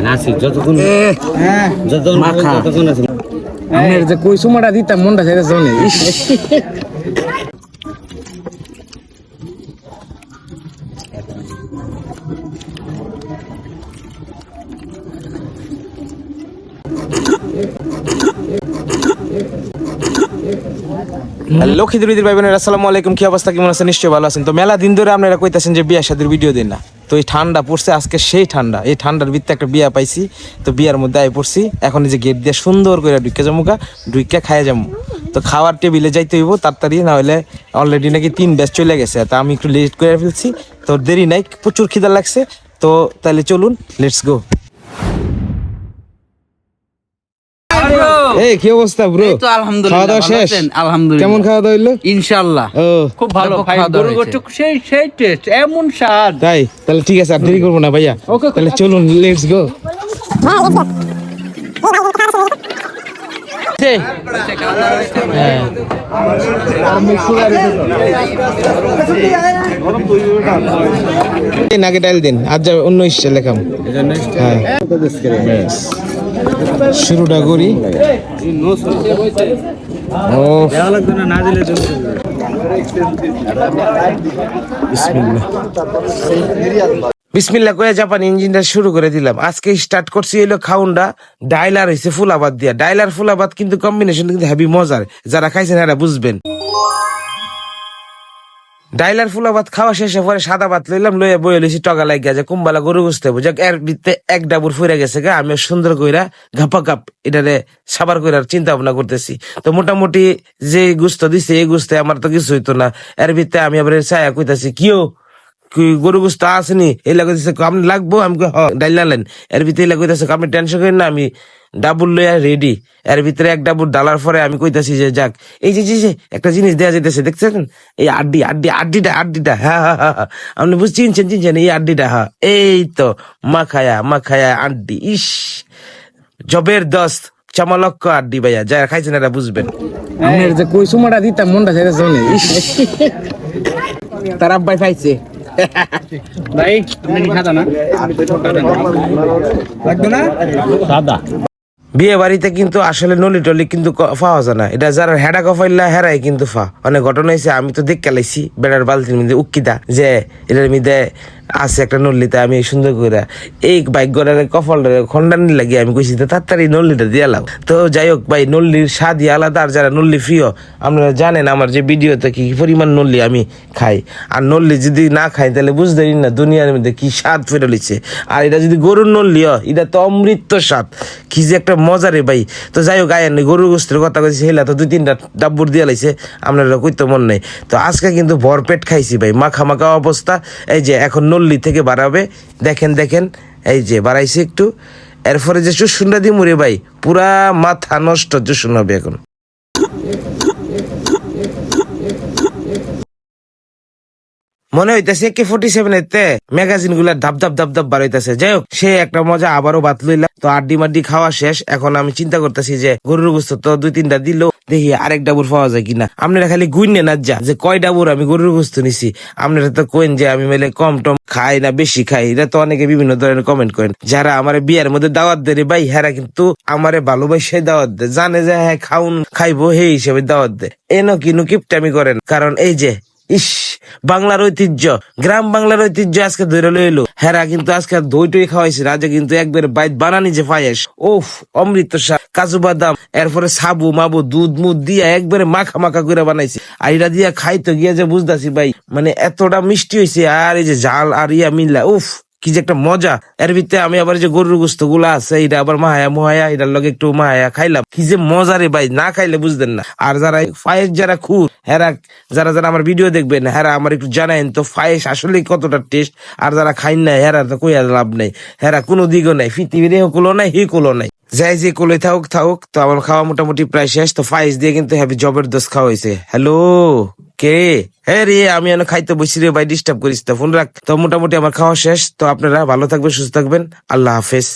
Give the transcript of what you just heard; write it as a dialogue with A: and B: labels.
A: নাসি যতক্ষণ মাখা ততক্ষণ আছে
B: আমি যে কই সুমাটা দিতাম মনটা ছেড়ে চলে
C: হ্যালো খিদুরিদের ভাই বোনেরা, আসসালামু আলাইকুম। কি অবস্থা, কেমন আছেন? নিশ্চয়ই ভালো আছেন। তো মেলা দিন ধরে আপনারা কইতাছেন যে বিয়া শাদীর ভিডিও দিন না, তো এই ঠান্ডা পড়ছে আজকে, সেই ঠান্ডা, এই ঠান্ডার ভিতরে একটা বিয়া পাইছি, তো বিয়ার মধ্যে আই পড়ছি। এখন এই যে গেট দিয়ে সুন্দর করে ঢুকে যাবো, ঢুকে খাইয়া যাবো। তো খাওয়ার টেবিলে যাইতে হইব তাড়াতাড়ি, না হলে অলরেডি নাকি 3 ব্যাচ চলে গেছে, তা আমি একটু লেট করে ফেলছি, তো দেরি নাই, প্রচুর খিদা লাগছে। তো তাহলে চলুন, লেটস গো। এই কি অবস্থা ব্রো?
B: এই তো আলহামদুলিল্লাহ,
C: খাওয়া দাওয়া শেষ?
B: আলহামদুলিল্লাহ।
C: কেমন খাওয়া দাওয়া হইলো?
B: ইনশাআল্লাহ খুব ভালো খাওয়া দাওয়া হয়েছে। সেই টেস্ট, এমন স্বাদ।
C: তাই তাহলে ঠিক আছে, আর দেরি করবো না ভাইয়া, তাহলে চলুন, লেটস গো। নাকে ডাইল দিন, আজ যা অন্য ইচ্ছে লেখাম। হ্যাঁ, শুরুটা করি। ও বিসমিল্লাহ কয়ে জাপান ইঞ্জিনটা শুরু করে দিলাম। আজকে স্টার্ট করছি হলো খাউন্ডা ডাইলার হয়েছে ফুলাবাদ দিয়া। ডাইলার ফুলাবাদ কিন্তু কম্বিনেশন কিন্তু হেভি মজার, যারা খাইছেন এরা বুঝবেন। ডাইলার ফুলাবাদ খাওয়া শেষে পরে সাদা ভাত লইলাম, লইয়া বয়ে লইছি টগা লাগিয়া যে কুম্বালা গরু গুছতে হবে। যাক, এর ভিতরে এক ডাবুর ফুরে গেছে গা, আমি সুন্দর কইরা ঘাপা কাপ এটারে সাবার কইরার চিন্তা ভাবনা করতেছি। তো মোটামুটি যে গুস্ত দিছে এই গুস্তে আমার তো কিছু হইতো না। এর ভিতরে আমি আবার ছায়া কইতাছি, কিও গরু গুস্ত আসেনি, এই লাগাইতেছে আপনি লাগবো, আমি ডাইলালেন। এর ভিতরে লাগাইতেছে আপনি টেনশন করেন না, আমি ডাবুর লইয়া রেডি। এর ভিতরে এক ডাবুর ডালার পরে আমি কইতাছি যে যাক, এই যে একটা জিনিস দেয়া যেতেছে, দেখছেন এই আড্ডিটা, হ্যাঁ হ্যাঁ হ্যাঁ, আপনি চিনছেন এই আড্ডিটা, হ্যাঁ এই তো মাখায়া আড্ডি, ইস জবরদস্ত চামালক্ক আড্ডি ভাইয়া, যারা খাইছেন এরা বুঝবেন।
B: আমি যে কই সুমাটা দিতাম মনটা ছেড়ে চলে তার আব্বাই পাইছে। ভাই আপনি কি খাতা না লাগবে না সাদা?
C: বিয়ে বাড়িতে কিন্তু আসলে নলি টলি কিন্তু পাওয়া যায় না, এটা যারা হেডা কফাইল্লা হেরাই কিন্তু অনেক ঘটনা হয়েছে। আমি তো দেখ লাইছি বেড়ার বালতির মধ্যে উক্কিদা যে এটার মধ্যে আছে একটা নল্লিতে, আমি সুন্দর করে এই বাইকটার কফল খন্ডানি লাগিয়ে আমি কইছি তাড়াতাড়ি নল্লিটা দিয়ালাম। তো যাই হোক ভাই, নল্লির স্বাদই আলাদা। আর যারা নল্লি প্রিয়, আপনারা জানেন আমার যে ভিডিওতে কি পরিমাণ নল্লি আমি খাই। আর নল্লি যদি না খাই তাহলে বুঝতেই না দুনিয়ার মধ্যে কি স্বাদ ফেরে লিছে। আর এটা যদি গরুর নল্লি হয়, এটা তো অমৃত স্বাদ, কি যে একটা মজা রে ভাই। তো যাই হোক, আয়ের গরুর গোস্তের কথা কইছি, হেলা তো 2-3টা ডাব্বুর দিয়া লাইছে, আপনারা কইতে মন নাই। তো আজকে কিন্তু ভরপেট খাইছি ভাই, মাখা অবস্থা। এই যে এখন নল্লি থেকে বাড়াবে, দেখেন এই যে বাড়াইছি একটু। এরপরে যে চুষুনটা দি মুড়ে ভাই, পুরা মাথা নষ্ট চুষুন হবে এখন। মনে হইতেছে AK-47 এতে ম্যাগাজিন গুলা ধাপ বার হইতেছে। যাই হোক, সে একটা মজা, আবারও ভাত লইলাম। তো আড্ডি খাওয়া শেষ, এখন আমি চিন্তা করতেছি যে গরুর গোস্ত তো 2-3টা দিল, দেখি আরেক ডাবুর পাওয়া যায় কিনা। আপনারা খালি গুইনে না যা যে কয় ডাবুর আমি গরুর গোস্ত নিছি। আপনারা তো কোয়েন যে আমি মেলে কম টম খাই না বেশি খাই, এটা তো অনেকে বিভিন্ন ধরনের কমেন্ট করেন। যারা আমার বিয়ের মধ্যে দাওয়াত দেয় ভাই, হেরা কিন্তু আমারে ভালোবাসে দাওয়াত দেয়, জানে যে হ্যাঁ খাইবো সেই হিসেবে দাওয়াত দেয়। এনো কিনু কিপটামি করেন, কারণ এই যে ইস বাংলার ঐতিহ্য, গ্রাম বাংলার ঐতিহ্য আজকে ধরে লইলো। হেরা কিন্তু আজকে দই খাওয়াইছে, রাজা কিন্তু একবারে বাইত বানানি যে পায়েস, ওফ অমৃত স্বাদ, কাজু বাদাম, এরপরে সাবু মাবু দুধ মুধ দিয়া একবারে মাখা করে বানাইছে। আর এটা দিয়া খাইতে গিয়া যে বুঝতেছি ভাই, মানে এতটা মিষ্টি হয়েছে, আর এই যে জাল আর ইয়া মিল্লা, উফ কি যে একটা মজা। এর ভিতরে আমি আবার যে গরুর গোস্ত গুলা আছে, এটা আবার মাহায়া এটার লগে একটু মাহায়া খাইলাম, কি যে মজা রে ভাই, না খাইলে বুঝতেন না। আর যারা ফায়েস যারা খুর, হেরা যারা আমার ভিডিও দেখবেন, হেরা আমার একটু জানাইন তো ফায়েস আসলে কতটা টেস্ট। আর যারা খাইন না, হেরা তো কইয়া লাভ নাই, হেরা কোনো দিকও নাই, পৃথিবীর কুলো নাই হি কুলো নাই, যাই যে কোলে থাকুক। তো আমার খাওয়া মোটামুটি প্রায় শেষ। তো ফাইস দিয়ে কিন্তু হেভি জবরদস্ত খাওয়া হয়েছে। হ্যালো কে? হ্যাঁ রে, আমি এনে খাইতে বসি রে ভাই, ডিস্টার্ব করিস না, ফোন রাখ। তো মোটামুটি আমার খাওয়া শেষ। তো আপনারা ভালো থাকবেন, সুস্থ থাকবেন, আল্লাহ হাফেজ।